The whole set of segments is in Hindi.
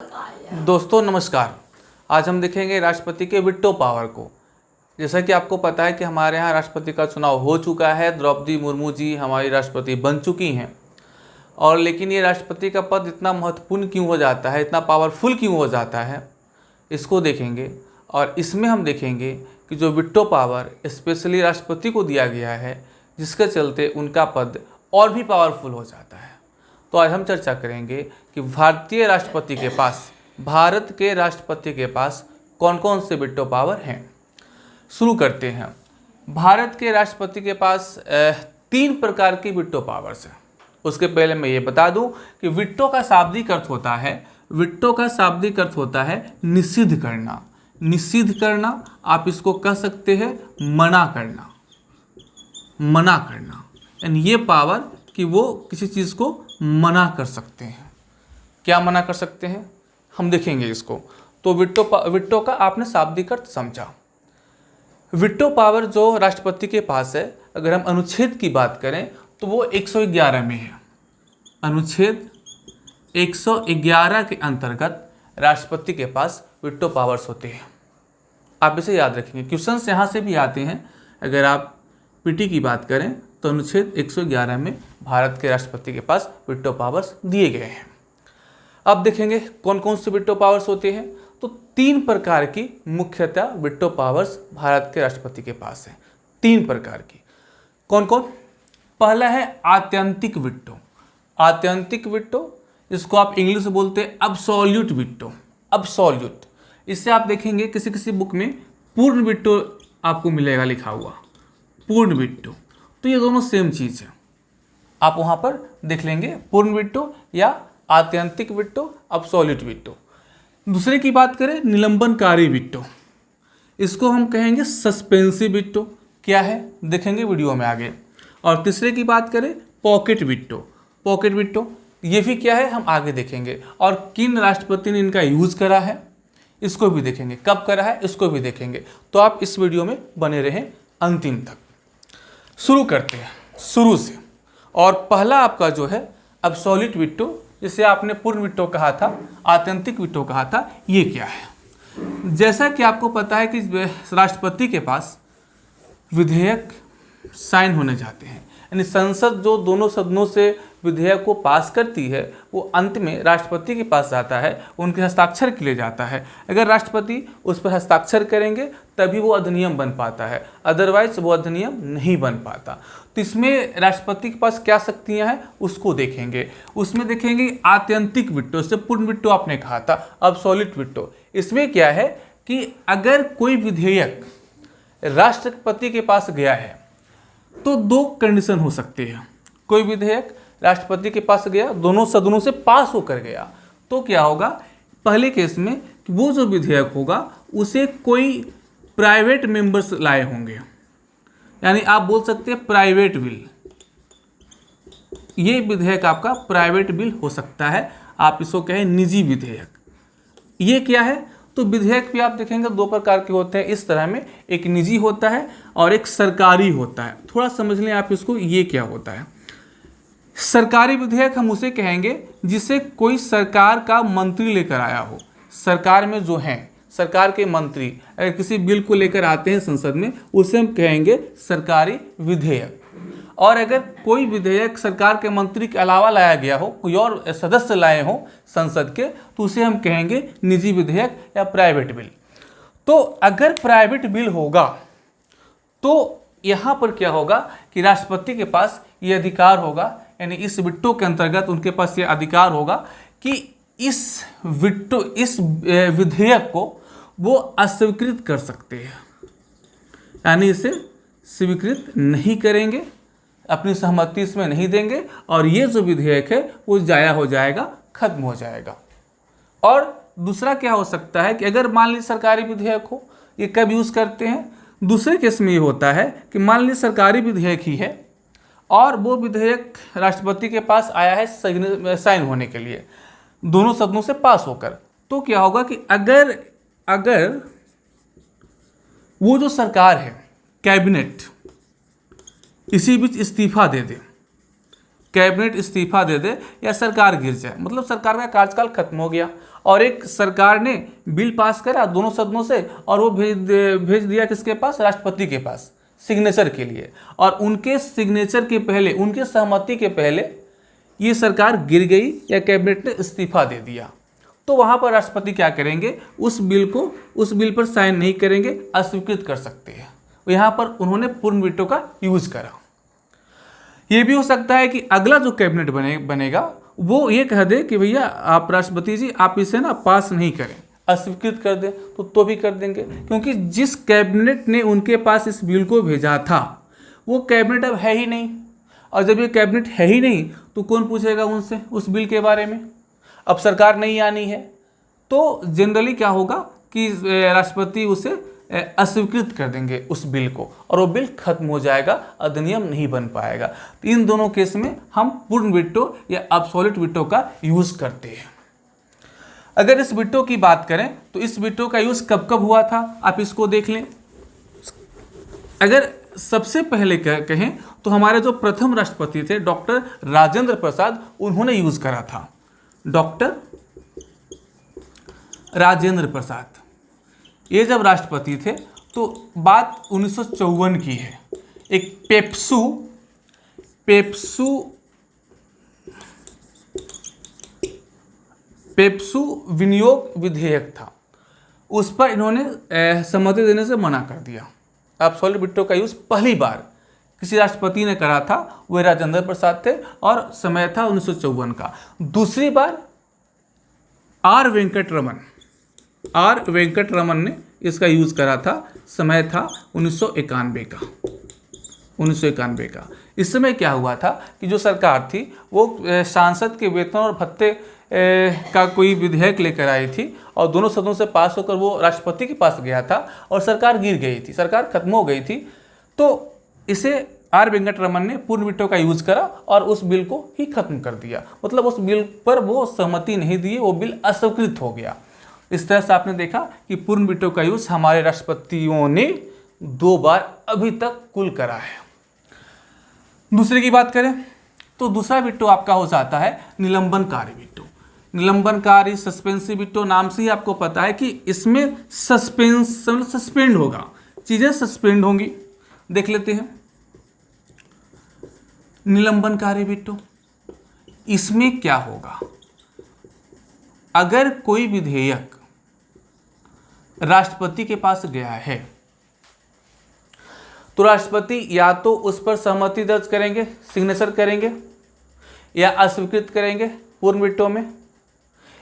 दोस्तों नमस्कार। आज हम देखेंगे राष्ट्रपति के वीटो पावर को। जैसा कि आपको पता है कि हमारे यहाँ राष्ट्रपति का चुनाव हो चुका है, द्रौपदी मुर्मू जी हमारी राष्ट्रपति बन चुकी हैं। और लेकिन ये राष्ट्रपति का पद इतना महत्वपूर्ण क्यों हो जाता है, इतना पावरफुल क्यों हो जाता है, इसको देखेंगे। और इसमें हम देखेंगे कि जो वीटो पावर स्पेशली राष्ट्रपति को दिया गया है, जिसके चलते उनका पद और भी पावरफुल हो जाता है। तो आज हम चर्चा करेंगे कि भारत के राष्ट्रपति के पास कौन कौन से वीटो पावर हैं। शुरू करते हैं। भारत के राष्ट्रपति के पास 3 प्रकार की वीटो पावर्स हैं। उसके पहले मैं ये बता दूं कि वीटो का शाब्दिक अर्थ होता है निषिद्ध करना। निषिद्ध करना, आप इसको कह सकते हैं मना करना। यानी ये पावर कि वो किसी चीज़ को मना कर सकते हैं। क्या मना कर सकते हैं, हम देखेंगे इसको। तो वीटो का आपने शाब्दिक अर्थ समझा। वीटो पावर जो राष्ट्रपति के पास है, अगर हम अनुच्छेद की बात करें तो वो 111 में है। अनुच्छेद 111 के अंतर्गत राष्ट्रपति के पास वीटो पावर्स होते हैं। आप इसे याद रखेंगे, क्वेश्चंस यहाँ से भी आते हैं। अगर आप पीटी की बात करें तो अनुच्छेद 111 में भारत के राष्ट्रपति के पास वीटो पावर्स दिए गए हैं। अब देखेंगे कौन कौन से वीटो पावर्स होते हैं। तो 3 प्रकार की मुख्यतः वीटो पावर्स भारत के राष्ट्रपति के पास है। 3 प्रकार की। कौन कौन? पहला है आत्यंतिक वीटो। आत्यंतिक वीटो, इसको आप इंग्लिश में बोलते हैं अब्सोल्यूट वीटो। अब्सोल्यूट, इससे आप देखेंगे किसी किसी बुक में पूर्ण वीटो आपको मिलेगा लिखा हुआ, पूर्ण वीटो। तो ये दोनों सेम चीज़ है, आप वहाँ पर देख लेंगे, पूर्ण वीटो या आत्यंतिक वीटो, अब्सोल्यूट वीटो। दूसरे की बात करें निलंबनकारी वीटो, इसको हम कहेंगे सस्पेंसिव वीटो। क्या है देखेंगे वीडियो में आगे। और तीसरे की बात करें पॉकेट वीटो। पॉकेट वीटो ये भी क्या है हम आगे देखेंगे। और किन राष्ट्रपति ने इनका यूज़ करा है इसको भी देखेंगे, कब करा है इसको भी देखेंगे। तो आप इस वीडियो में बने रहें अंतिम तक। शुरू करते हैं शुरू से। और पहला आपका जो है अब्सोल्यूट वीटो, जिसे आपने पूर्ण वीटो कहा था, आत्यंतिक वीटो कहा था, ये क्या है। जैसा कि आपको पता है कि राष्ट्रपति के पास विधेयक साइन होने जाते हैं, यानी संसद जो दोनों सदनों से विधेयक को पास करती है वो अंत में राष्ट्रपति के पास जाता है, उनके हस्ताक्षर के लिए जाता है। अगर राष्ट्रपति उस पर हस्ताक्षर करेंगे तभी वो अधिनियम बन पाता है, अदरवाइज वो अधिनियम नहीं बन पाता। तो इसमें राष्ट्रपति के पास क्या शक्तियां हैं उसको देखेंगे। उसमें देखेंगे आत्यंतिक वीटो, इससे पूर्ण वीटो आपने कहा था, अब्सोल्यूट वीटो। इसमें क्या है कि अगर कोई विधेयक राष्ट्रपति के पास गया है तो 2 कंडीशन हो सकती है। कोई विधेयक राष्ट्रपति के पास गया, दोनों सदनों से पास होकर गया, तो क्या होगा, पहले केस में वो जो विधेयक होगा उसे कोई प्राइवेट मेंबर्स लाए होंगे, यानी आप बोल सकते हैं प्राइवेट बिल। ये विधेयक आपका प्राइवेट बिल हो सकता है, आप इसको कहें निजी विधेयक। ये क्या है, तो विधेयक भी आप देखेंगे 2 प्रकार के होते हैं इस तरह में, एक निजी होता है और एक सरकारी होता है। थोड़ा समझ लें आप इसको, ये क्या होता है। सरकारी विधेयक हम उसे कहेंगे जिसे कोई सरकार का मंत्री लेकर आया हो। सरकार में जो हैं सरकार के मंत्री अगर किसी बिल को लेकर आते हैं संसद में, उसे हम कहेंगे सरकारी विधेयक। और अगर कोई विधेयक सरकार के मंत्री के अलावा लाया गया हो, कोई और सदस्य लाए हो संसद के, तो उसे हम कहेंगे निजी विधेयक या प्राइवेट बिल। तो अगर प्राइवेट बिल होगा तो यहाँ पर क्या होगा कि राष्ट्रपति के पास ये अधिकार होगा, यानी इस वीटो के अंतर्गत उनके पास ये अधिकार होगा कि इस विधेयक को वो अस्वीकृत कर सकते हैं, यानी इसे स्वीकृत नहीं करेंगे, अपनी सहमति इसमें नहीं देंगे, और ये जो विधेयक है वो जाया हो जाएगा, खत्म हो जाएगा। और दूसरा क्या हो सकता है कि अगर मान लीजिए सरकारी विधेयक हो, ये कब यूज़ करते हैं, दूसरे केस में ये होता है कि मान लीजिए सरकारी विधेयक ही है और वो विधेयक राष्ट्रपति के पास आया है साइन होने के लिए, दोनों सदनों से पास होकर। तो क्या होगा कि अगर वो जो सरकार है, कैबिनेट, इसी बीच इस्तीफा दे दे, कैबिनेट इस्तीफा दे दे या सरकार गिर जाए, मतलब सरकार का कार्यकाल खत्म हो गया और एक सरकार ने बिल पास करा दोनों सदनों से और वो भेज दिया किसके पास, राष्ट्रपति के पास सिग्नेचर के लिए। और उनके सिग्नेचर के पहले, उनके सहमति के पहले ये सरकार गिर गई या कैबिनेट ने इस्तीफा दे दिया, तो वहाँ पर राष्ट्रपति क्या करेंगे, उस बिल पर साइन नहीं करेंगे, अस्वीकृत कर सकते हैं। यहाँ पर उन्होंने पूर्ण वीटो का यूज करा। ये भी हो सकता है कि अगला जो कैबिनेट बनेगा वो ये कह दे कि भैया आप राष्ट्रपति जी आप इसे ना पास नहीं करें, अस्वीकृत कर दें, तो भी कर देंगे, क्योंकि जिस कैबिनेट ने उनके पास इस बिल को भेजा था वो कैबिनेट अब है ही नहीं। और जब ये कैबिनेट है ही नहीं तो कौन पूछेगा उनसे उस बिल के बारे में। अब सरकार नहीं आनी है तो जनरली क्या होगा कि राष्ट्रपति उसे अस्वीकृत कर देंगे उस बिल को, और वो बिल खत्म हो जाएगा, अधिनियम नहीं बन पाएगा। तो इन दोनों केस में हम पूर्ण वीटो या एब्सोल्यूट वीटो का यूज करते हैं। अगर इस वीटो की बात करें तो इस वीटो का यूज कब कब हुआ था, आप इसको देख लें। अगर सबसे पहले कहें तो हमारे जो प्रथम राष्ट्रपति थे डॉक्टर राजेंद्र प्रसाद, उन्होंने यूज करा था। डॉक्टर राजेंद्र प्रसाद ये जब राष्ट्रपति थे तो बात 1954 की है। एक पेप्सू विनियोग विधेयक था, उस पर इन्होंने सहमति देने से मना कर दिया। एब्सोल्यूट वीटो का यूज पहली बार किसी राष्ट्रपति ने करा था, वह राजेंद्र प्रसाद थे और समय था 1954 का। दूसरी बार आर वेंकट रमन ने इसका यूज करा था, समय था 1991 का। इस समय क्या हुआ था कि जो सरकार थी वो सांसद के वेतन और भत्ते का कोई विधेयक लेकर आई थी और दोनों सदनों से पास होकर वो राष्ट्रपति के पास गया था और सरकार गिर गई थी, सरकार खत्म हो गई थी। तो इसे आर वेंकट रमन ने पूर्ण वीटो का यूज करा और उस बिल को ही खत्म कर दिया। मतलब उस बिल पर वो सहमति नहीं दी, वो बिल अस्वीकृत हो गया। इस तरह से आपने देखा कि पूर्ण वीटो का यूज हमारे राष्ट्रपतियों ने 2 बार अभी तक कुल करा है। दूसरे की बात करें तो दूसरा वीटो आपका हो जाता है निलंबनकारी वीटो। निलंबनकारी सस्पेंसिव वीटो, नाम से ही आपको पता है कि इसमें सस्पेंड होगा, चीजें सस्पेंड होंगी। देख लेते हैं निलंबनकारी वीटो। इसमें क्या होगा, अगर कोई विधेयक राष्ट्रपति के पास गया है तो राष्ट्रपति या तो उस पर सहमति दर्ज करेंगे, सिग्नेचर करेंगे, या अस्वीकृत करेंगे पूर्ण वीटो में।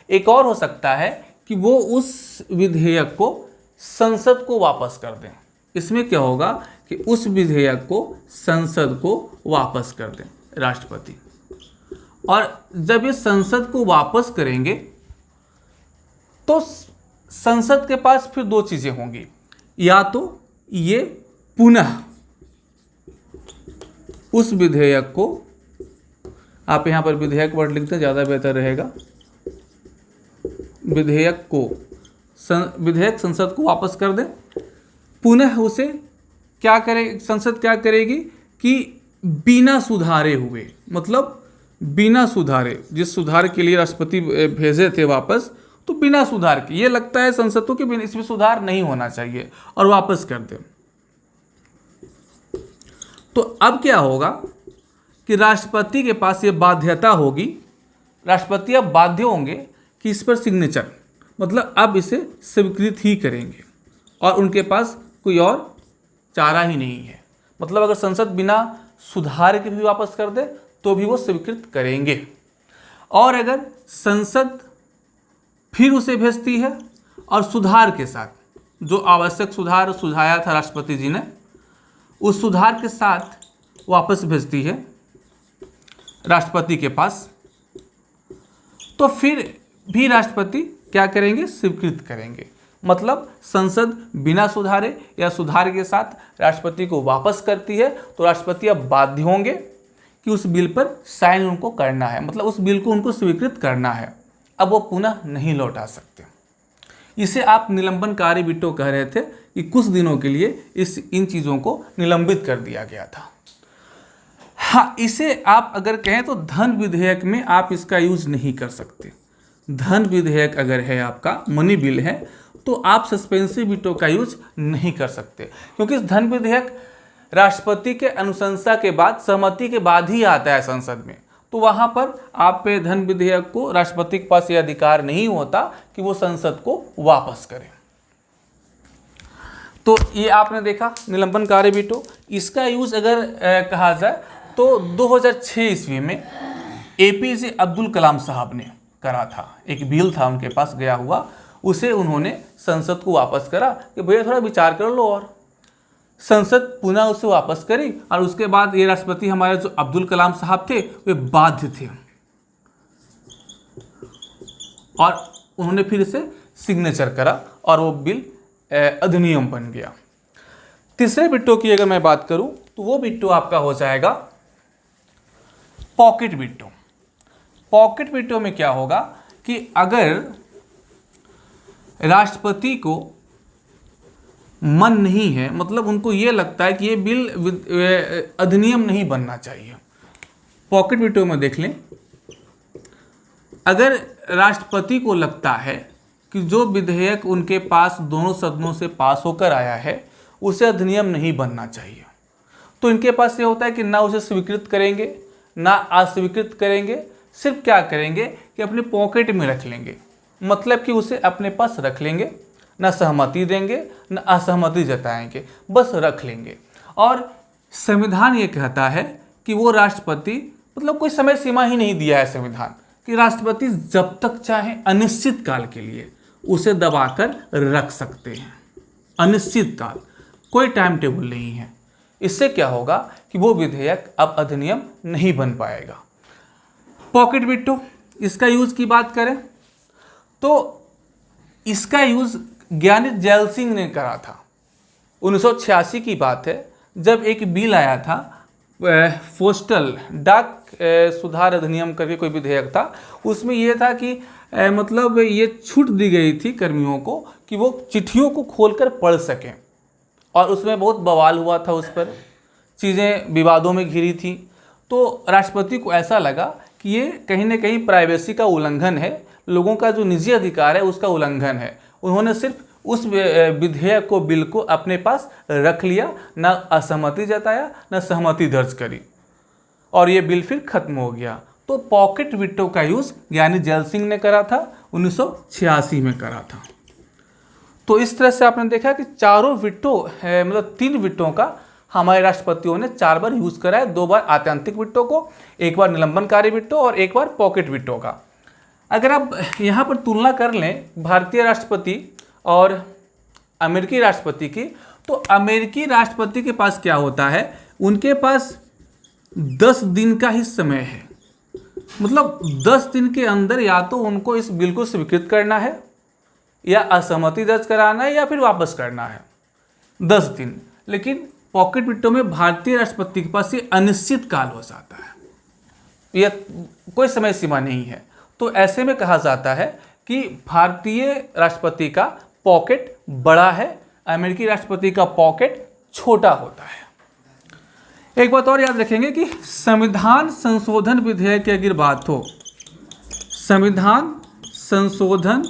एक और हो सकता है कि वो उस विधेयक को संसद को वापस कर दें। इसमें क्या होगा कि उस विधेयक को संसद को वापस कर दें राष्ट्रपति, और जब ये संसद को वापस करेंगे तो संसद के पास फिर 2 चीजें होंगी, या तो ये पुनः उस विधेयक को, आप यहां पर विधेयक वर्ड लिखते ज़्यादा बेहतर रहेगा, विधेयक संसद को वापस कर दे, पुनः उसे क्या करे, संसद क्या करेगी कि बिना सुधारे हुए, मतलब बिना सुधारे, जिस सुधार के लिए राष्ट्रपति भेजे थे वापस, तो बिना सुधार के, ये लगता है संसद को कि इसमें सुधार नहीं होना चाहिए, और वापस कर दे। तो अब क्या होगा कि राष्ट्रपति के पास ये बाध्यता होगी, राष्ट्रपति अब बाध्य होंगे कि इस पर सिग्नेचर, मतलब अब इसे स्वीकृत ही करेंगे, और उनके पास कोई और चारा ही नहीं है। मतलब अगर संसद बिना सुधार के भी वापस कर दे तो भी वो स्वीकृत करेंगे, और अगर संसद फिर उसे भेजती है और सुधार के साथ, जो आवश्यक सुधार सुझाया था राष्ट्रपति जी ने, उस सुधार के साथ वापस भेजती है राष्ट्रपति के पास, तो फिर भी राष्ट्रपति क्या करेंगे, स्वीकृत करेंगे। मतलब संसद बिना सुधारे या सुधार के साथ राष्ट्रपति को वापस करती है तो राष्ट्रपति अब बाध्य होंगे कि उस बिल पर साइन उनको करना है, मतलब उस बिल को उनको स्वीकृत करना है, अब वो पुनः नहीं लौटा सकते। इसे आप निलंबनकारी वीटो कह रहे थे कि कुछ दिनों के लिए इन चीज़ों को निलंबित कर दिया गया था। हाँ, इसे आप अगर कहें तो धन विधेयक में आप इसका यूज नहीं कर सकते। धन विधेयक अगर है, आपका मनी बिल है, तो आप सस्पेंसिव वीटो का यूज नहीं कर सकते, क्योंकि इस धन विधेयक राष्ट्रपति के अनुशंसा के बाद, सहमति के बाद ही आता है संसद में। तो वहां पर आप पे धन विधेयक को राष्ट्रपति के पास यह अधिकार नहीं होता कि वो संसद को वापस करे। तो ये आपने देखा निलंबनकारी वीटो। इसका यूज अगर कहा जाए तो 2006 ईस्वी में एपीजे अब्दुल कलाम साहब ने करा था। एक बिल था उनके पास गया हुआ, उसे उन्होंने संसद को वापस करा कि भैया थोड़ा विचार कर लो, और संसद पुनः उसे वापस करी। और उसके बाद ये राष्ट्रपति हमारे जो अब्दुल कलाम साहब थे वे बाध्य थे और उन्होंने फिर इसे सिग्नेचर करा और वो बिल अधिनियम बन गया। तीसरे बिट्टो की अगर मैं बात करूं तो वो बिट्टो आपका हो जाएगा पॉकेट बिट्टो। पॉकेट बिट्टो में क्या होगा कि अगर राष्ट्रपति को मन नहीं है, मतलब उनको ये लगता है कि ये बिल अधिनियम नहीं बनना चाहिए। पॉकेट बिट्टो में देख लें, अगर राष्ट्रपति को लगता है कि जो विधेयक उनके पास दोनों सदनों से पास होकर आया है उसे अधिनियम नहीं बनना चाहिए, तो इनके पास ये होता है कि ना उसे स्वीकृत करेंगे ना अस्वीकृत करेंगे, सिर्फ क्या करेंगे कि अपने पॉकेट में रख लेंगे, मतलब कि उसे अपने पास रख लेंगे, ना सहमति देंगे ना असहमति जताएंगे, बस रख लेंगे। और संविधान ये कहता है कि वो राष्ट्रपति, मतलब कोई समय सीमा ही नहीं दिया है संविधान, कि राष्ट्रपति जब तक चाहे अनिश्चित काल के लिए उसे दबाकर रख सकते हैं। अनिश्चित काल, कोई टाइम टेबल नहीं है। इससे क्या होगा कि वो विधेयक अब अधिनियम नहीं बन पाएगा। पॉकेट बिट्टो, इसका यूज की बात करें तो इसका यूज ज्ञानी जैल सिंह ने करा था। 1986 की बात है, जब एक बिल आया था पोस्टल डाक सुधार अधिनियम करके कोई विधेयक था। उसमें यह था कि मतलब ये छूट दी गई थी कर्मियों को कि वो चिट्ठियों को खोलकर पढ़ सकें, और उसमें बहुत बवाल हुआ था, उस पर चीज़ें विवादों में घिरी थी। तो राष्ट्रपति को ऐसा लगा कि ये कहीं ना कहीं प्राइवेसी का उल्लंघन है, लोगों का जो निजी अधिकार है उसका उल्लंघन है। उन्होंने सिर्फ उस विधेयक को, बिल को अपने पास रख लिया, ना असहमति जताया ना सहमति दर्ज करी, और ये बिल फिर खत्म हो गया। तो पॉकेट बिट्टो का यूज ज्ञानी जैल सिंह ने करा था, 1986 में करा था। तो इस तरह से आपने देखा कि चारों बिट्टो मतलब 3 बिट्टों का हमारे राष्ट्रपतियों ने 4 बार यूज करा है। 2 बार आत्यंतिक बिट्टो को, 1 बार निलंबनकारी बिट्टो और 1 बार पॉकेट बिट्टो का। अगर आप यहाँ पर तुलना कर लें भारतीय राष्ट्रपति और अमेरिकी राष्ट्रपति की, तो अमेरिकी राष्ट्रपति के पास क्या होता है, उनके पास 10 दिन का ही समय है। मतलब 10 दिन के अंदर या तो उनको इस बिल को स्वीकृत करना है, या असहमति दर्ज कराना है, या फिर वापस करना है। 10 दिन। लेकिन पॉकेट बिट्टो में भारतीय राष्ट्रपति के पास ये अनिश्चित काल हो जाता है, यह कोई समय सीमा नहीं है। तो ऐसे में कहा जाता है कि भारतीय राष्ट्रपति का पॉकेट बड़ा है, अमेरिकी राष्ट्रपति का पॉकेट छोटा होता है। एक बात और याद रखेंगे कि संविधान संशोधन विधेयक की अगर बात हो, संविधान संशोधन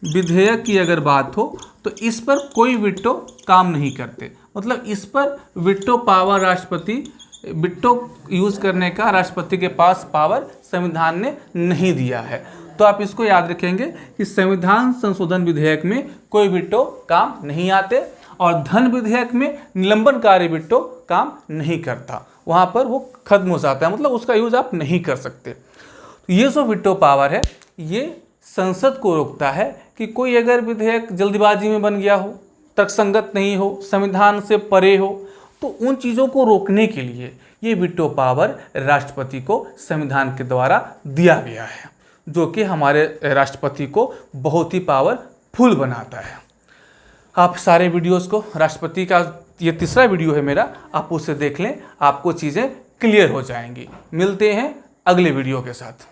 विधेयक की अगर बात हो, तो इस पर कोई वीटो काम नहीं करते। मतलब इस पर वीटो पावर राष्ट्रपति, वीटो यूज करने का राष्ट्रपति के पास पावर संविधान ने नहीं दिया है। तो आप इसको याद रखेंगे कि संविधान संशोधन विधेयक में कोई वीटो काम नहीं आते, और धन विधेयक में निलंबनकारी वीटो काम नहीं करता, वहाँ पर वो खत्म हो जाता है, मतलब उसका यूज आप नहीं कर सकते। तो ये जो वीटो पावर है ये संसद को रोकता है कि कोई अगर विधेयक जल्दबाजी में बन गया हो, तर्कसंगत नहीं हो, संविधान से परे हो, तो उन चीज़ों को रोकने के लिए ये वीटो पावर राष्ट्रपति को संविधान के द्वारा दिया गया है, जो कि हमारे राष्ट्रपति को बहुत ही पावरफुल बनाता है। आप सारे वीडियोस को, राष्ट्रपति का ये तीसरा वीडियो है मेरा, आप उसे देख लें, आपको चीज़ें क्लियर हो जाएंगी। मिलते हैं अगले वीडियो के साथ।